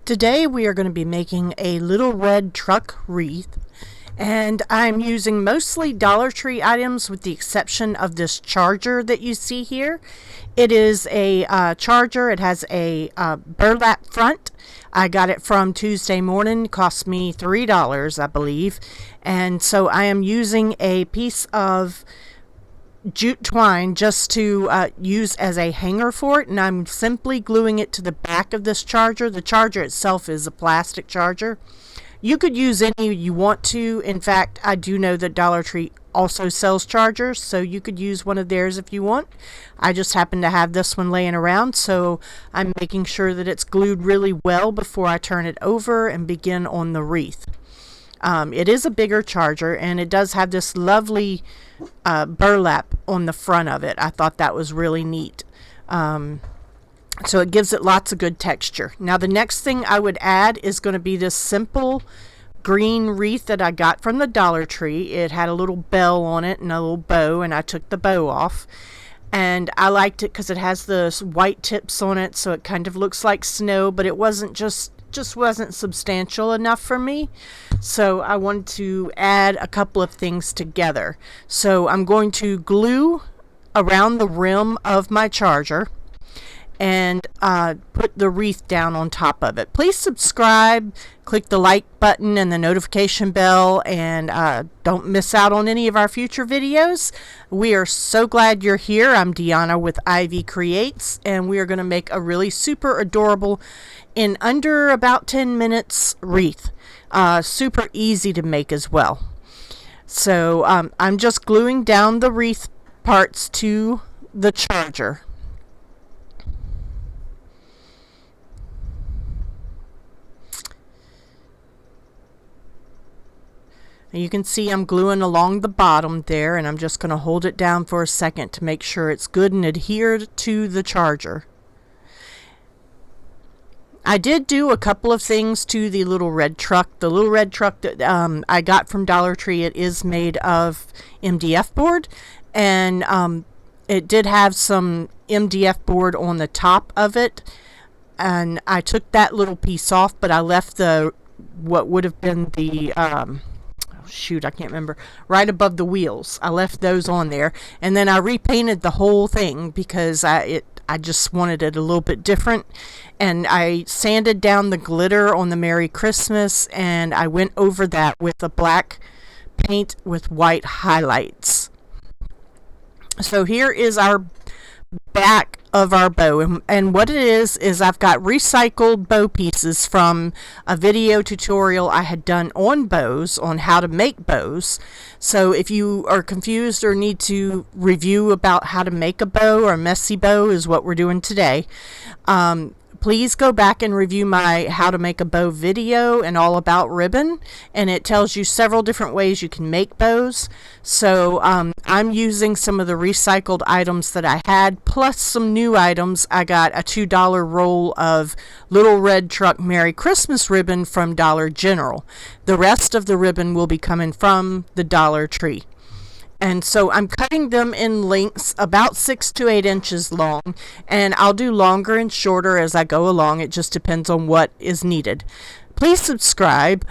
Today we are going to be making a little red truck wreath, and I'm using mostly Dollar Tree items with the exception of this charger that you see here. It is a charger. It has a burlap front. I got it from Tuesday Morning. It cost me $3, I believe. And so I am using a piece of jute twine just to use as a hanger for it, and I'm simply gluing it to the back of this charger. The charger itself is a plastic charger. You could use any you want to. In fact, I do know that Dollar Tree also sells chargers, so you could use one of theirs if you want. I just happen to have this one laying around, so I'm making sure that it's glued really well before I turn it over and begin on the wreath. It is a bigger charger, and it does have this lovely burlap on the front of it. I thought that was really neat. So it gives it lots of good texture. Now the next thing I would add is going to be this simple green wreath that I got from the Dollar Tree. It had a little bell on it and a little bow, and I took the bow off. And I liked it because it has the white tips on it, so it kind of looks like snow, but it wasn't just wasn't substantial enough for me. So I wanted to add a couple of things together. So I'm going to glue around the rim of my charger and put the wreath down on top of it. Please subscribe, click the like button and the notification bell, and don't miss out on any of our future videos. We are so glad you're here. I'm Deanna with Ivycreates, and we are going to make a really super adorable, in under about 10 minutes, wreath. Super easy to make as well. So I'm just gluing down the wreath parts to the charger. You can see I'm gluing along the bottom there, and I'm just going to hold it down for a second to make sure it's good and adhered to the charger. I did do a couple of things to the little red truck. The little red truck that I got from Dollar Tree, it is made of MDF board, and it did have some MDF board on the top of it, and I took that little piece off, but I left the what would have been the shoot, I can't remember, right above the wheels. I left those on there, and then I repainted the whole thing because I just wanted it a little bit different, and I sanded down the glitter on the Merry Christmas, and I went over that with a black paint with white highlights. So here is our back of our bow, and what it is I've got recycled bow pieces from a video tutorial I had done on bows, on how to make bows. So if you are confused or need to review about how to make a bow, or a messy bow is what we're doing today, please go back and review my how to make a bow video and all about ribbon, and it tells you several different ways you can make bows. So I'm using some of the recycled items that I had, plus some new items. I got a $2 roll of Little Red Truck Merry Christmas ribbon from Dollar General. The rest of the ribbon will be coming from the Dollar Tree. And so I'm cutting them in lengths about 6 to 8 inches long, and I'll do longer and shorter as I go along. It just depends on what is needed. Please subscribe,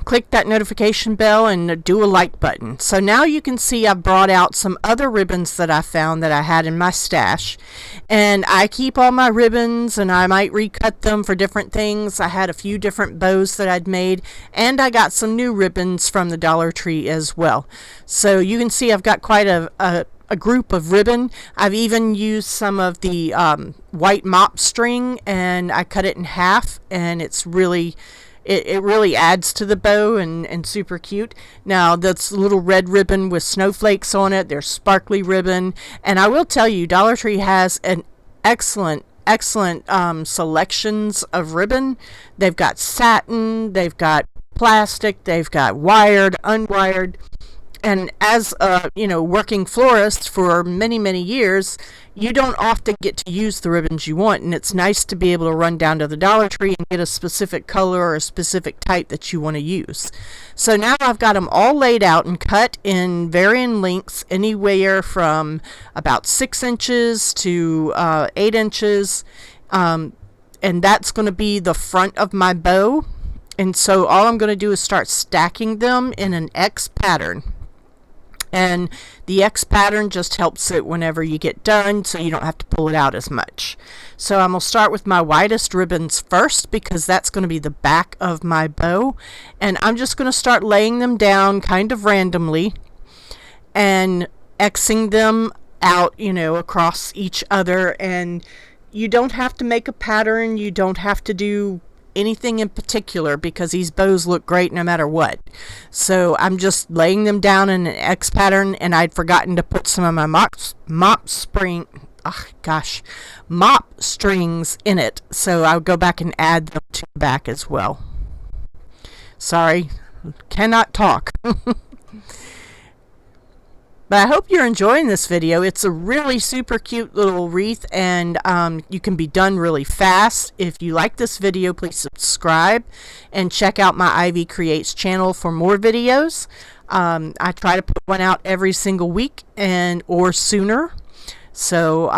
click that notification bell, and do a like button. So now you can see I've brought out some other ribbons that I found that I had in my stash, and I keep all my ribbons, and I might recut them for different things. I had a few different bows that I'd made, and I got some new ribbons from the Dollar Tree as well. So you can see I've got quite a group of ribbon. I've even used some of the white mop string, and I cut it in half, and it's really it really adds to the bow, and super cute. Now that's little red ribbon with snowflakes on it. There's sparkly ribbon, and I will tell you, Dollar Tree has an excellent selections of ribbon. They've got satin, they've got plastic, they've got wired, unwired. And as a working florist for many years, you don't often get to use the ribbons you want, and it's nice to be able to run down to the Dollar Tree and get a specific color or a specific type that you want to use. So now I've got them all laid out and cut in varying lengths, anywhere from about 6 inches to 8 inches. and that's going to be the front of my bow. And so all I'm going to do is start stacking them in an X pattern. And the X pattern just helps it whenever you get done, so you don't have to pull it out as much. So I'm going to start with my widest ribbons first, because that's going to be the back of my bow. And I'm just going to start laying them down kind of randomly and Xing them out, you know, across each other. And you don't have to make a pattern. You don't have to do anything in particular, because these bows look great no matter what. So I'm just laying them down in an X pattern, and I'd forgotten to put some of my mop strings in it, so I'll go back and add them to the back as well. Sorry, cannot talk. But I hope you're enjoying this video. It's a really super cute little wreath, and you can be done really fast. If you like this video, please subscribe and check out my Ivycreates channel for more videos. I try to put one out every single week or sooner. So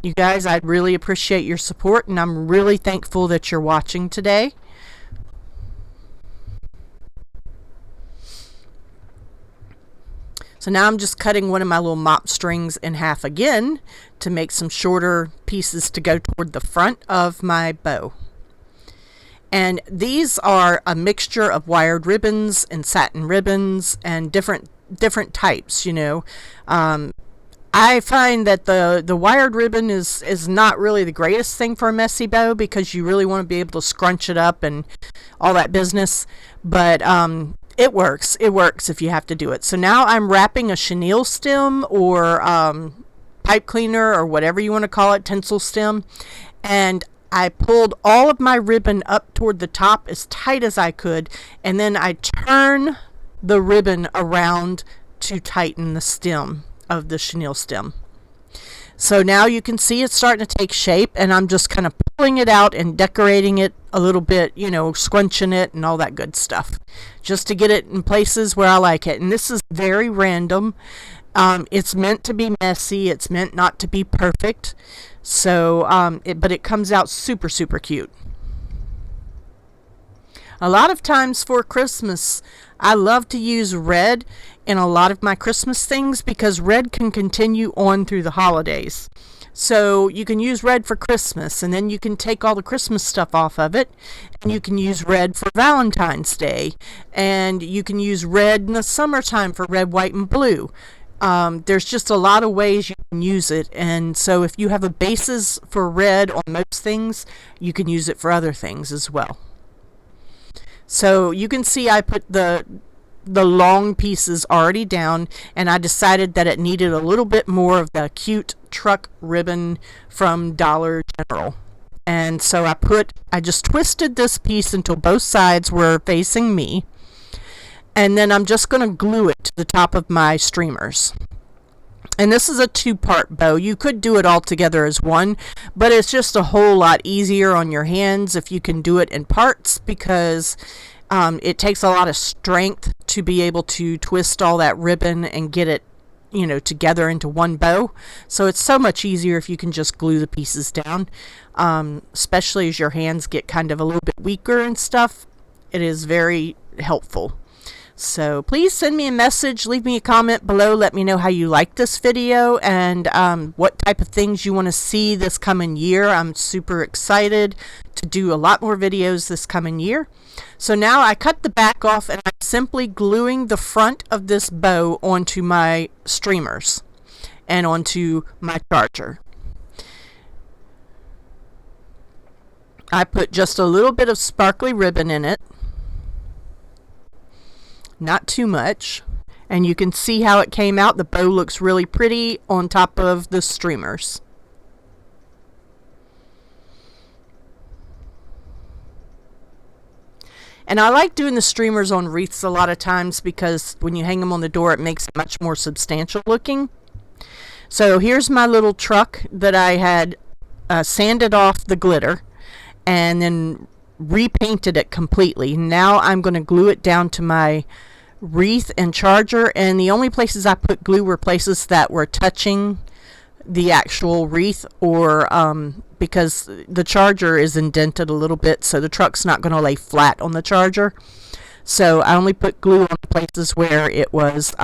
you guys, I'd really appreciate your support, and I'm really thankful that you're watching today. So now I'm just cutting one of my little mop strings in half again to make some shorter pieces to go toward the front of my bow. And these are a mixture of wired ribbons and satin ribbons and different types, you know. I find that the wired ribbon is not really the greatest thing for a messy bow, because you really want to be able to scrunch it up and all that business. But it works if you have to do it. So now I'm wrapping a chenille stem or pipe cleaner or whatever you want to call it, tinsel stem, and I pulled all of my ribbon up toward the top as tight as I could, and then I turn the ribbon around to tighten the stem of the chenille stem. So now you can see it's starting to take shape, and I'm just kind of pulling it out and decorating it a little bit, you know, scrunching it and all that good stuff, just to get it in places where I like it. And this is very random. It's meant to be messy. It's meant not to be perfect. So, but it comes out super, super cute. A lot of times for Christmas, I love to use red in a lot of my Christmas things, because red can continue on through the holidays. So you can use red for Christmas, and then you can take all the Christmas stuff off of it, and you can use red for Valentine's Day, and you can use red in the summertime for red, white, and blue. There's just a lot of ways you can use it, and so if you have a basis for red on most things, you can use it for other things as well. So you can see I put the long pieces already down, and I decided that it needed a little bit more of the cute truck ribbon from Dollar General. And so I just twisted this piece until both sides were facing me, and then I'm just going to glue it to the top of my streamers. And this is a 2-part bow. You could do it all together as one, but it's just a whole lot easier on your hands if you can do it in parts, because it takes a lot of strength to be able to twist all that ribbon and get it, you know, together into one bow. So it's so much easier if you can just glue the pieces down, especially as your hands get kind of a little bit weaker and stuff. It is very helpful. So please send me a message, leave me a comment below, let me know how you like this video, and what type of things you want to see this coming year. I'm super excited to do a lot more videos this coming year. So now I cut the back off, and I'm simply gluing the front of this bow onto my streamers and onto my charger. I put just a little bit of sparkly ribbon in it. Not too much, and you can see how it came out. The bow looks really pretty on top of the streamers. And I like doing the streamers on wreaths a lot of times, because when you hang them on the door, it makes it much more substantial looking. So here's my little truck that I had sanded off the glitter and then repainted it completely. Now I'm going to glue it down to my wreath and charger, and the only places I put glue were places that were touching the actual wreath, or because the charger is indented a little bit, so the truck's not going to lay flat on the charger. So I only put glue on the places where it was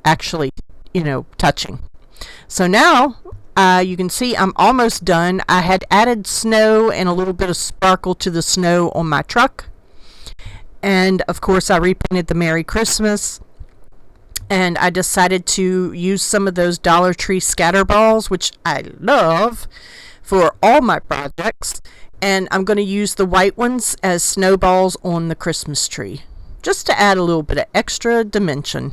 actually, touching. So now you can see I'm almost done. I had added snow and a little bit of sparkle to the snow on my truck. And of course I repainted the Merry Christmas. And I decided to use some of those Dollar Tree scatter balls, which I love, for all my projects. And I'm going to use the white ones as snowballs on the Christmas tree, just to add a little bit of extra dimension.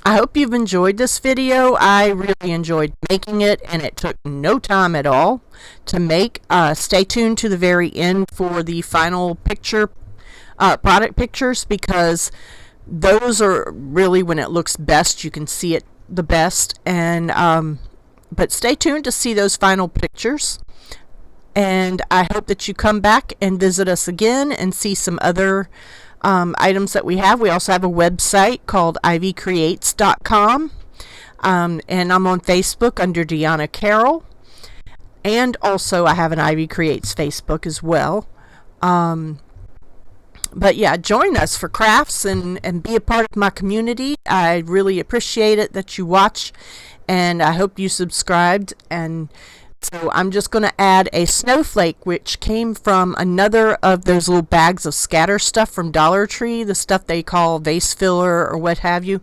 I hope you've enjoyed this video. I really enjoyed making it, and it took no time at all to make. Stay tuned to the very end for the final product pictures, because those are really when it looks best. You can see it the best. And but stay tuned to see those final pictures, and I hope that you come back and visit us again and see some other items that we have. We also have a website called Ivycreates.com, and I'm on Facebook under Deanna Carroll, and also I have an Ivy Creates Facebook as well. But yeah, join us for crafts and be a part of my community. I really appreciate it that you watch, and I hope you subscribed. And so I'm just going to add a snowflake, which came from another of those little bags of scatter stuff from Dollar Tree, the stuff they call vase filler or what have you.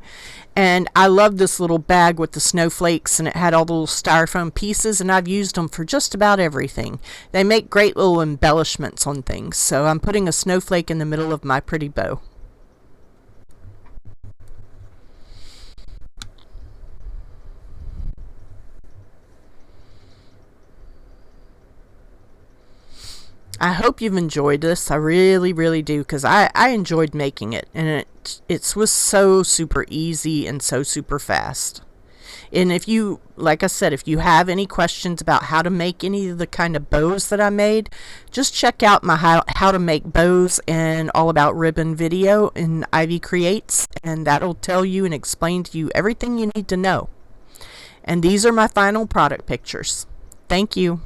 And I love this little bag with the snowflakes, and it had all the little styrofoam pieces, and I've used them for just about everything. They make great little embellishments on things. So I'm putting a snowflake in the middle of my pretty bow. I hope you've enjoyed this. I really, really do, because I enjoyed making it, and it was so super easy and so super fast. And if you, like I said, if you have any questions about how to make any of the kind of bows that I made, just check out my how to make bows and all about ribbon video in Ivy Creates, and that'll tell you and explain to you everything you need to know. And these are my final product pictures. Thank you.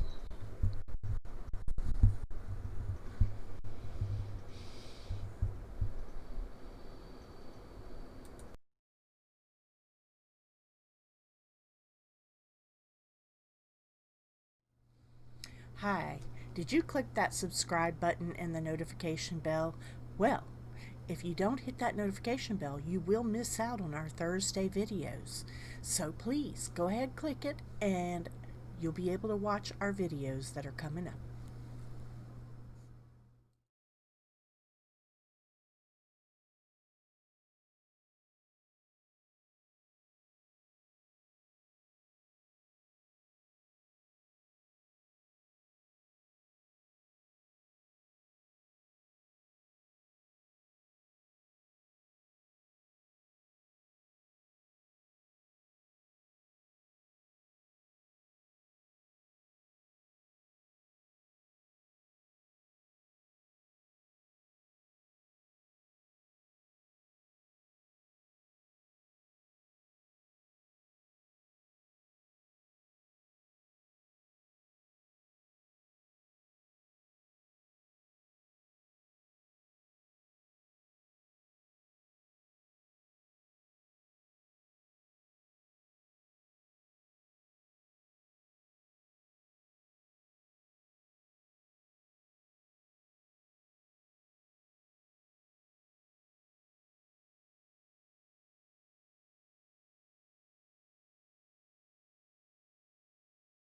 Hi, did you click that subscribe button and the notification bell? Well, if you don't hit that notification bell, you will miss out on our Thursday videos. So please go ahead, click it, and you'll be able to watch our videos that are coming up.